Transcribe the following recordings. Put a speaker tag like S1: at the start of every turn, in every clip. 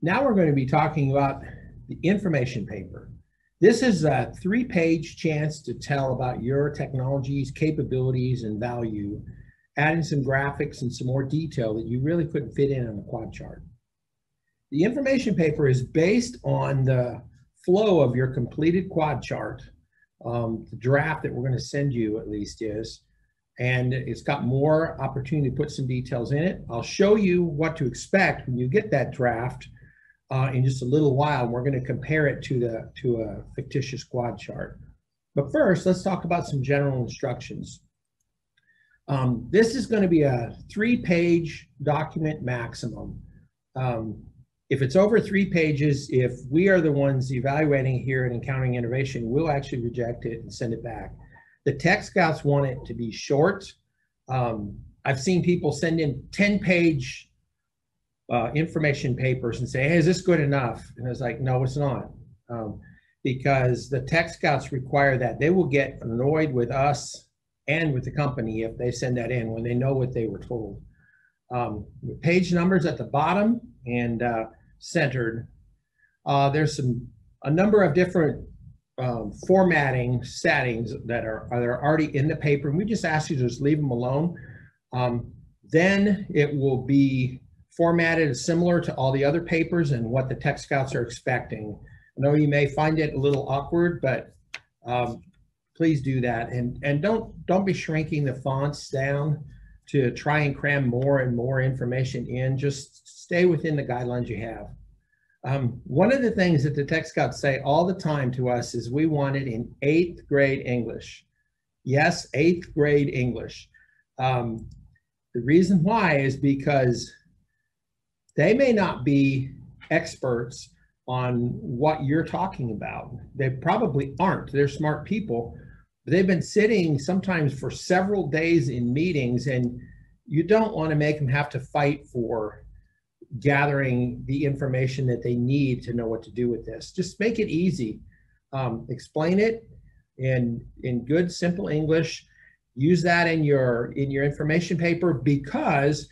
S1: Now we're going to be talking about the information paper. This is a 3-page chance to tell about your technologies, capabilities, and value, adding some graphics and some more detail that you really couldn't fit in on a quad chart. The information paper is based on the flow of your completed quad chart. The draft that we're going to send you at least is, and it's got more opportunity to put some details in it. I'll show you what to expect when you get that draft in just a little while. We're going to compare it to a fictitious quad chart. But first, let's talk about some general instructions. This is going to be a 3-page document maximum. If it's over 3 pages, if we are the ones evaluating here at Encountering Innovation, we'll actually reject it and send it back. The tech scouts want it to be short. I've seen people send in 10-page information papers and say, hey, is this good enough? And it's like, no, it's not. Because the tech scouts require that. They will get annoyed with us and with the company if they send that in when they know what they were told. The page numbers at the bottom and centered. There's a number of different formatting settings that are already in the paper, and we just ask you to just leave them alone. Then it will be formatted similar to all the other papers and what the tech scouts are expecting. I know you may find it a little awkward, but please do that, and don't be shrinking the fonts down to try and cram more and more information in. Just stay within the guidelines you have. One of the things that the tech scouts say all the time to us is we want it in 8th grade English. Yes, 8th grade English. The reason why is because they may not be experts on what you're talking about. They probably aren't. They're smart people. They've been sitting sometimes for several days in meetings, and you don't want to make them have to fight for gathering the information that they need to know what to do with this. Just make it easy. Explain it in good, simple English. Use that in your information paper, because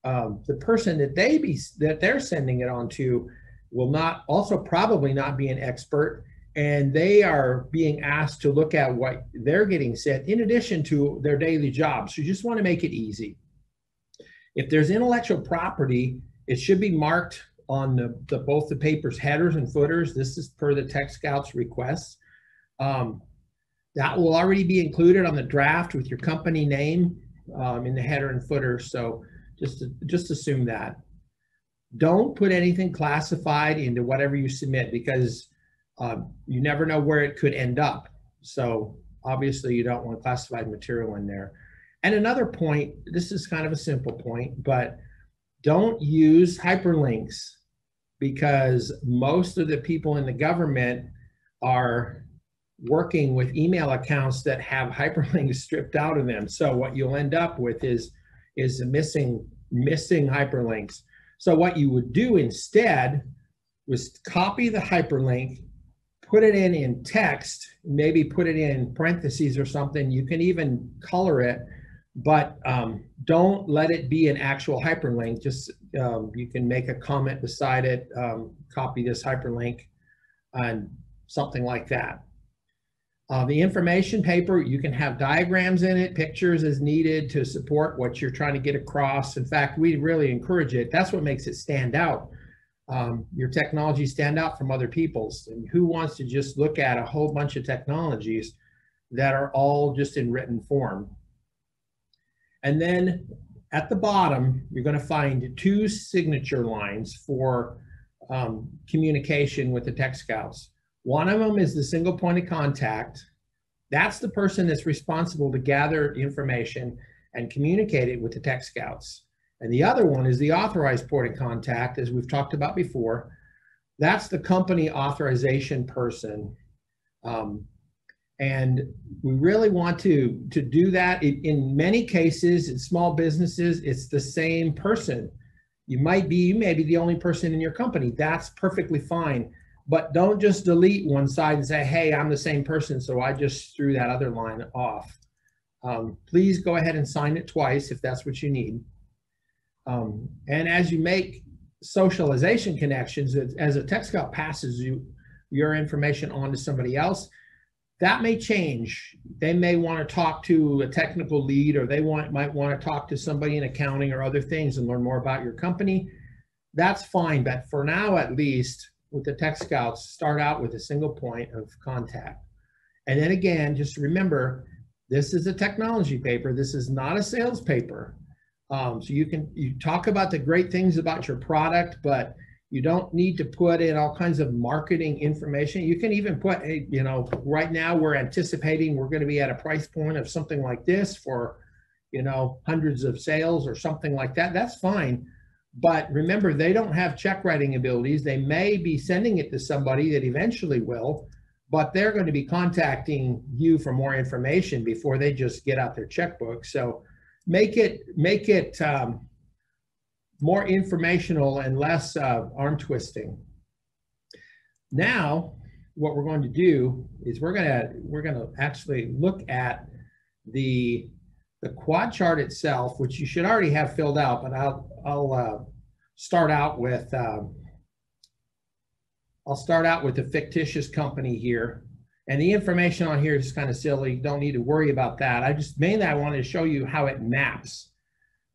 S1: the person that they're sending it on to will probably not be an expert, and they are being asked to look at what they're getting sent in addition to their daily job. So you just want to make it easy. If there's intellectual property, it should be marked on both the paper's headers and footers. This is per the tech scouts requests. That will already be included on the draft with your company name in the header and footer. So just assume that. Don't put anything classified into whatever you submit, because you never know where it could end up. So obviously you don't want classified material in there. And another point, this is kind of a simple point, but don't use hyperlinks, because most of the people in the government are working with email accounts that have hyperlinks stripped out of them. So what you'll end up with is missing hyperlinks. So what you would do instead was copy the hyperlink, put it in text, maybe put it in parentheses or something. You can even color it, but don't let it be an actual hyperlink. Just you can make a comment beside it, copy this hyperlink, and something like that. The information paper, you can have diagrams in it, pictures as needed to support what you're trying to get across. In fact, we really encourage it. That's what makes it stand out. Your technology stand out from other people's. And who wants to just look at a whole bunch of technologies that are all just in written form? And then at the bottom, you're going to find 2 signature lines for communication with the tech scouts. One of them is the single point of contact. That's the person that's responsible to gather information and communicate it with the tech scouts. And the other one is the authorized point of contact, as we've talked about before. That's the company authorization person. And we really want to do that. In many cases, in small businesses, it's the same person. You may be the only person in your company. That's perfectly fine. But don't just delete one side and say, hey, I'm the same person, so I just threw that other line off. Please go ahead and sign it twice if that's what you need. And as you make socialization connections. As a tech scout passes your information on to somebody else, that may change. They may want to talk to a technical lead, or they might want to talk to somebody in accounting or other things and learn more about your company. That's fine, but for now, at least with the tech scouts, start out with a single point of contact. And then again, just remember, this is a technology paper. This is not a sales paper. So you talk about the great things about your product, but you don't need to put in all kinds of marketing information. You can even put, you know, right now we're anticipating we're going to be at a price point of something like this for, you know, hundreds of sales or something like that. That's fine. But remember, they don't have check writing abilities. They may be sending it to somebody that eventually will, but they're going to be contacting you for more information before they just get out their checkbook. So make it more informational and less arm twisting. Now, what we're going to do is we're going to actually look at the quad chart itself, which you should already have filled out, but I'll start out with a fictitious company here. And the information on here is kind of silly. Don't need to worry about that. I wanted to show you how it maps,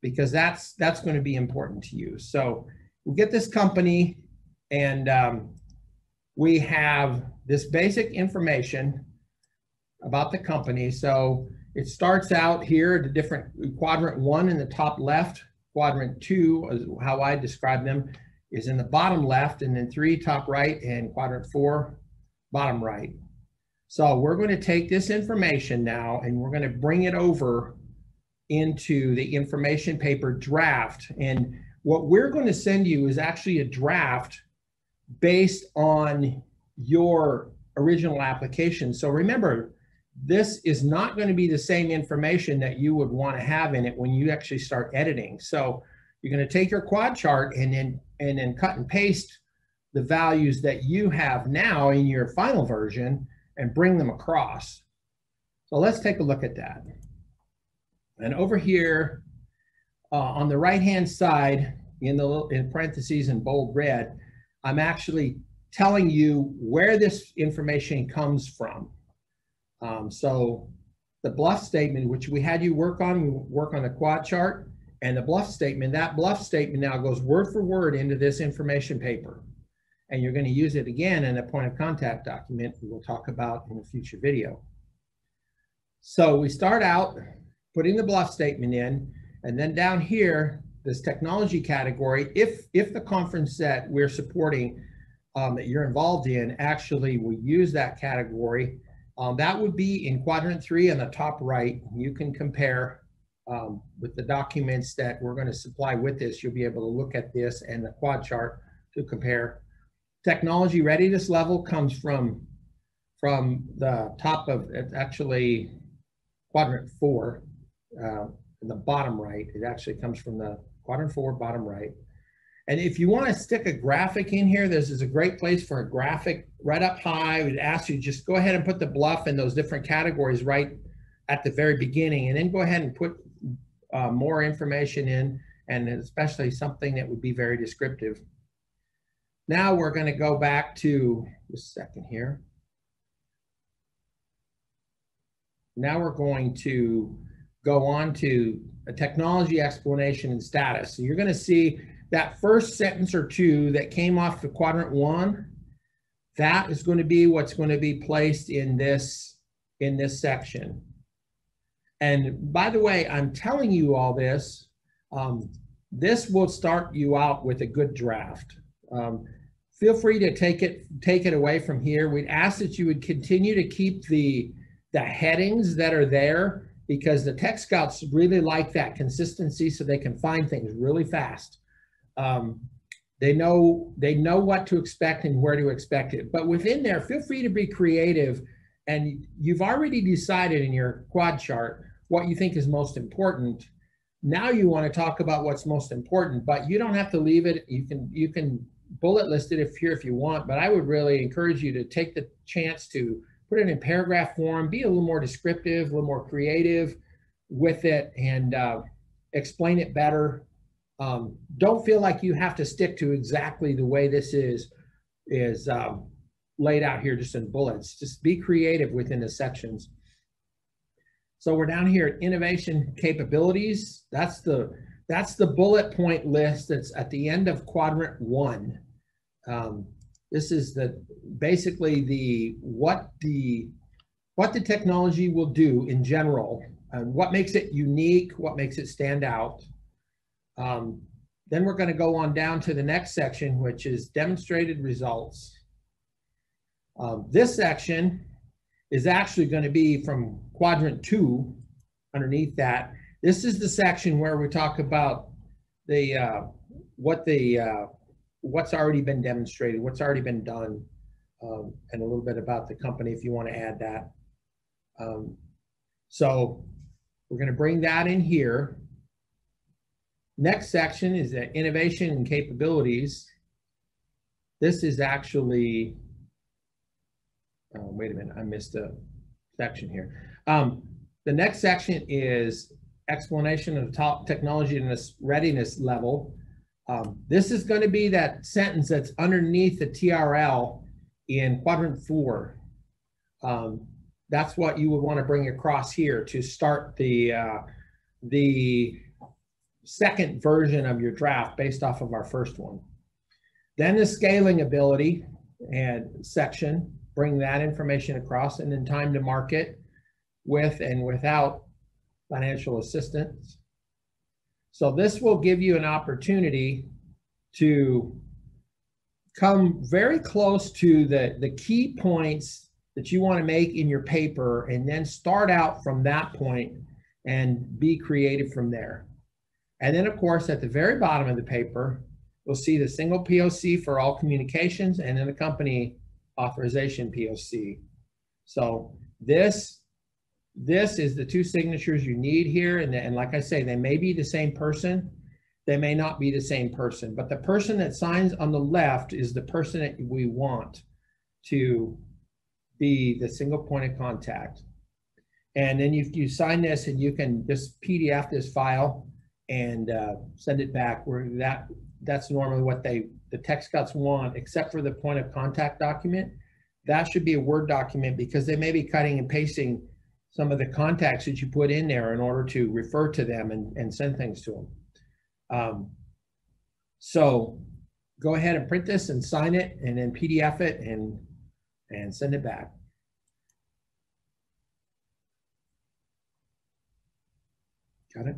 S1: because that's going to be important to you. So we get this company, and we have this basic information about the company. So it starts out here, the different quadrant 1 in the top left, quadrant 2 is how I describe them, is in the bottom left, and then 3 top right, and quadrant 4 bottom right. So we're going to take this information now and we're going to bring it over into the information paper draft. And what we're going to send you is actually a draft based on your original application. So remember, this is not going to be the same information that you would want to have in it when you actually start editing. So you're going to take your quad chart and then cut and paste the values that you have now in your final version and bring them across. So let's take a look at that. And over here on the right-hand side, in parentheses in bold red, I'm actually telling you where this information comes from. So the Bluff Statement, which we had you work on the quad chart, and the Bluff Statement, that Bluff Statement now goes word for word into this information paper. And you're going to use it again in a point of contact document we will talk about in a future video. So we start out putting the Bluff Statement in, and then down here, this technology category, if the conference that we're supporting that you're involved in actually will use that category, that would be in quadrant 3 on the top right. You can compare with the documents that we're going to supply with this. You'll be able to look at this and the quad chart to compare. Technology readiness level comes from the top of, actually quadrant 4, in the bottom right. It actually comes from the quadrant 4, bottom right. And if you want to stick a graphic in here, this is a great place for a graphic right up high. We'd ask you just go ahead and put the Bluff in those different categories right at the very beginning, and then go ahead and put more information in, and especially something that would be very descriptive. Now we're going to go back to, just a second here. Now we're going to go on to a technology explanation and status. So you're going to see that first sentence or two that came off the quadrant 1, that is going to be what's going to be placed in this section. And by the way, I'm telling you all this, this will start you out with a good draft. Feel free to take it away from here. We'd ask that you would continue to keep the headings that are there, because the tech scouts really like that consistency so they can find things really fast. They know what to expect and where to expect it. But within there, feel free to be creative, and you've already decided in your quad chart what you think is most important. Now you want to talk about what's most important, but you don't have to leave it. You can bullet list it if you want, but I would really encourage you to take the chance to put it in paragraph form, be a little more descriptive, a little more creative with it, and explain it better. Don't feel like you have to stick to exactly the way this is laid out here just in bullets. Just be creative within the sections. So we're down here at innovation capabilities. That's the bullet point list that's at the end of quadrant 1. This is basically what the technology will do in general, and what makes it unique, what makes it stand out. Then we're going to go on down to the next section, which is demonstrated results. This section is actually going to be from quadrant 2 underneath that. This is the section where we talk about what's already been demonstrated, what's already been done, and a little bit about the company if you want to add that. So we're going to bring that in here. Next section is the innovation and capabilities. This is actually, wait a minute, I missed a section here. The next section is explanation of top technology and readiness level. This is going to be that sentence that's underneath the TRL in quadrant 4. That's what you would want to bring across here to start the second version of your draft based off of our first one. Then the scaling ability and section, bring that information across, and then time to market with and without financial assistance. So this will give you an opportunity to come very close to the key points that you want to make in your paper, and then start out from that point and be creative from there. And then, of course, at the very bottom of the paper, you'll see the single POC for all communications, and then the company authorization POC. So this is the 2 signatures you need here. And like I say, they may be the same person. They may not be the same person. But the person that signs on the left is the person that we want to be the single point of contact. And then you sign this, and you can just PDF this file and send it back. Where that's normally what the text cuts want, except for the point of contact document. That should be a Word document, because they may be cutting and pasting some of the contacts that you put in there in order to refer to them and send things to them. So go ahead and print this and sign it, and then PDF it and send it back. Got it?